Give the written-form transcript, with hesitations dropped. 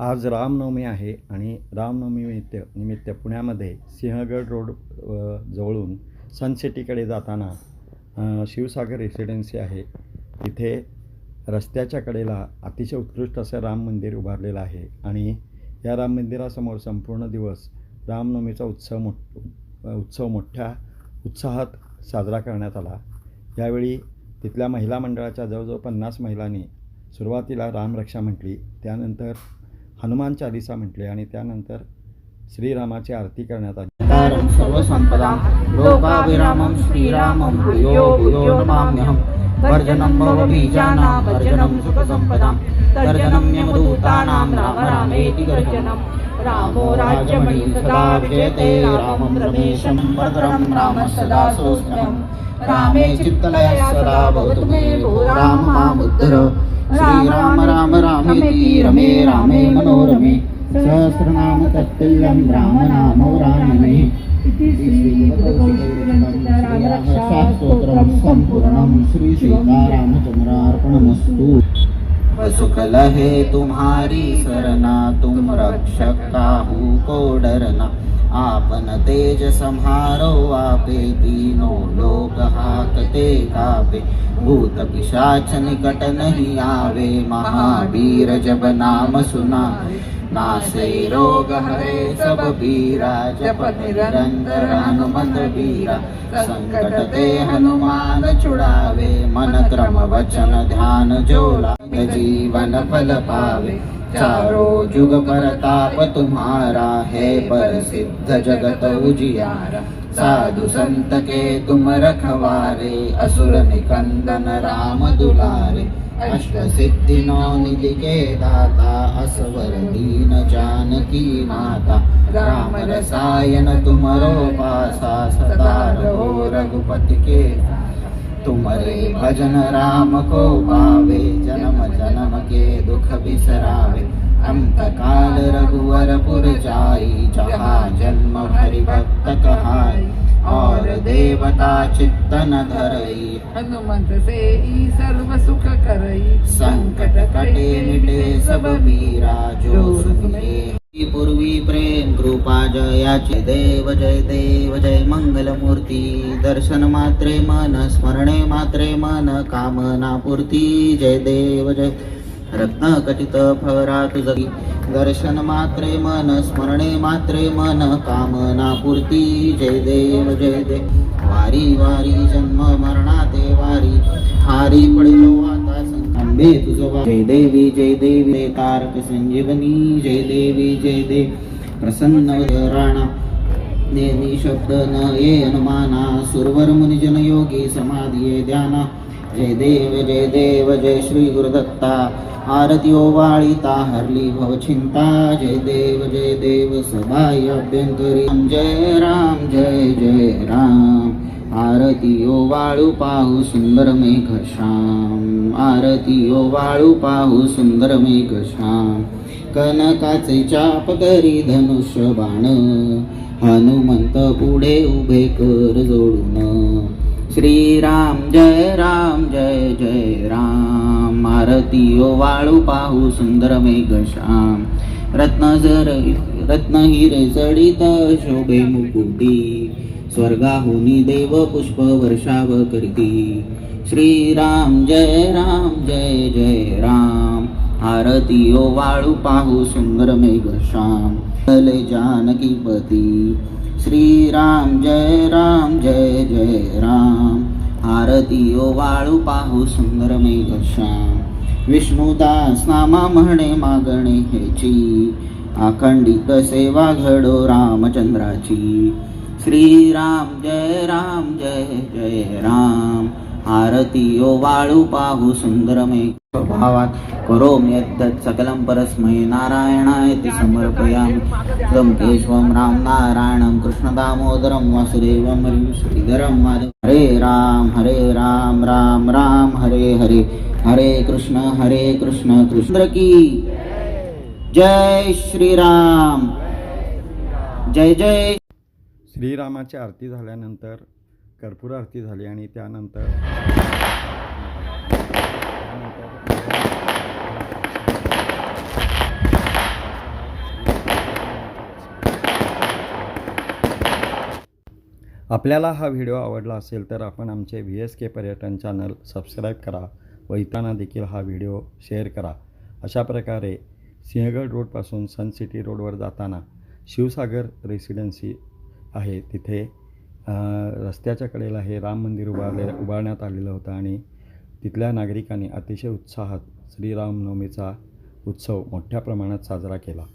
आज रामनवमी आहे आणि रामनवमी निमित्त पुण्यामध्ये सिंहगड रोड जवळून सनसिटीकडे जाताना शिवसागर रेसिडेन्सी आहे. तिथे रस्त्याच्या कडेला अतिशय उत्कृष्ट असं राम मंदिर उभारलेलं आहे आणि या राम मंदिरासमोर संपूर्ण दिवस रामनवमीचा उत्सव मोठ्या उत्साहात साजरा करण्यात आला. यावेळी तिथल्या महिला मंडळाच्या जवळजवळ 50 महिलांनी सुरुवातीला रामरक्षा म्हटली, त्यानंतर हनुमान चालीसा म्हटले आणि त्यानंतर श्रीरामाची आरती करण्यात आली. सर्वसंपदां लोकाभिरामं श्रीरामं भूयो भूयो नमाम्यहं. वर्जनं भवबीजानां वर्जनं सुखसंपदां तर्जनं यमदूतानां राम रामेति गर्जनं. रामो राज्यमणि सदा विजयते रामं रमेशं भद्रं रामः सदा सोऽस्म्यहं. रामे चित्तलय सदा भवतु मे भो राम मामुद्धर. श्रीराम राम रामेति रमे रामे मनोरमे. सहस्रनाम तत्तुल्यं राम नामोरानने. इति श्रीरामस्तोत्रं संपूर्णं. श्री सीतारामचंद्रार्पणमस्तु. सुख लहे तुम्हारी सरना तुम रक्षक काहू को डरना. आपन तेज सम्हारो आपे तीनों लोक हाकते कापे. भूत पिशाच निकट नहीं आवे महावीर जब नाम सुनावे. नासे रोग हरे सब पीरा जपत निरंतर हनुमत बीरा. संकट ते हनुमान छुड़ावे मन क्रम वचन ध्यान जो लावे. जीवन फल पावे चारों जुग परताप तुम्हारा है प्रसिद्ध जगत उजियारा. साधु संत के तुम रखवारे असुर निकंदन राम दुलारे. अष्ट सिद्धि नौ निधि के दाता असवर दीन जानकी माता. राम रसायन तुमरो पासा सदा रहो रघुपति के. तुम्हारे भजन राम को पावे जन्म जन्म के दुख बिसरावे. अंत काल रघुवर पुर जाई जहाँ जन्म हरि भक्त कहाई. और देवता चित्तन धरई हनुमंत से ही सर्व सुख करई. संकट कटे मिटे सब मीरा जो सुनिए. पूर्वी प्रेम कृपा जयाचे देव जय मंगल मूर्ती. दर्शन मात्रे मन स्मरणे मात्रे मन कामना पूर्ती. जय देव जय रत्न कचित फरा तुझी. दर्शन मात्रे मन स्मरणे मात्रे मन कामना पूर्ती. जय देव वारी वारी जन्म मरणाते वारी. हारी पडलो आता संबे तुझ. जय देवी तारक संजीवनी. जय देवी प्रसन्न राणा. नेमी शब्द न ये अनुमाना. सुरवर मुनिजन योगी समाधी ध्याना. जय देव जय श्री गुरुदत्ता. आरती ओवाळीता हरली भव चिंता. जय देव सभाय अभ्यंतरी. जय राम. आरती ओवाळू पाहू सुंदर मेघश्याम. आरती ओवाळू पाहू सुंदर मेघश्याम. कनकाचे चाप करी धनुष्य बाण. हनुमंत पुढे उभे कर जोडून. श्रीराम जय राम. आरती ओवाळू पाहू सुंदर मेघश्याम. रत्न हिरे जडित शोभे मुकुटी. स्वर्गाहुनी देव पुष्प वर्षाव करती. श्रीराम जय राम. आरती ओवाळू पाहू सुंदर मेघश्याम. भले जानकी पती. श्रीराम जय राम. आरती ओवाळू पाहू सुंदर मेघश्याम. विष्णुदास नामा म्हणे मागणे हेची. अखंडित सेवा घडो रामचंद्राची. श्रीराम जय राम. आरती ओवाळू पाहू सुंदर मेघ. भावात करोमि यद्यत् सकलं परस्मै नारायणाय ते समर्पयामि. तं केशवं राम नारायणं कृष्ण दामोदरं वासुदेवं हरिं श्रीधरं माधवं. हरे राम राम हरे हरे. हरे कृष्ण कृष्ण की जय श्रीराम. जय. श्रीरामाची आरती झाल्यानंतर कर्पूर आरती झाली आणि त्यानंतर आपल्याला हा व्हिडिओ आवडला असेल तर आपण आमचे VSK पर्यटन चॅनल सबस्क्राईब करा व इतरांना देखील हा व्हिडिओ शेअर करा. अशा प्रकारे सिंहगड रोडपासून सन सिटी रोडवर जाताना शिवसागर रेसिडेन्सी आहे, तिथे रस्त्याच्या कडेला हे राम मंदिर उभारण्यात आलेलं होतं आणि तिथल्या नागरिकांनी अतिशय उत्साहात श्रीरामनवमीचा उत्सव मोठ्या प्रमाणात साजरा केला.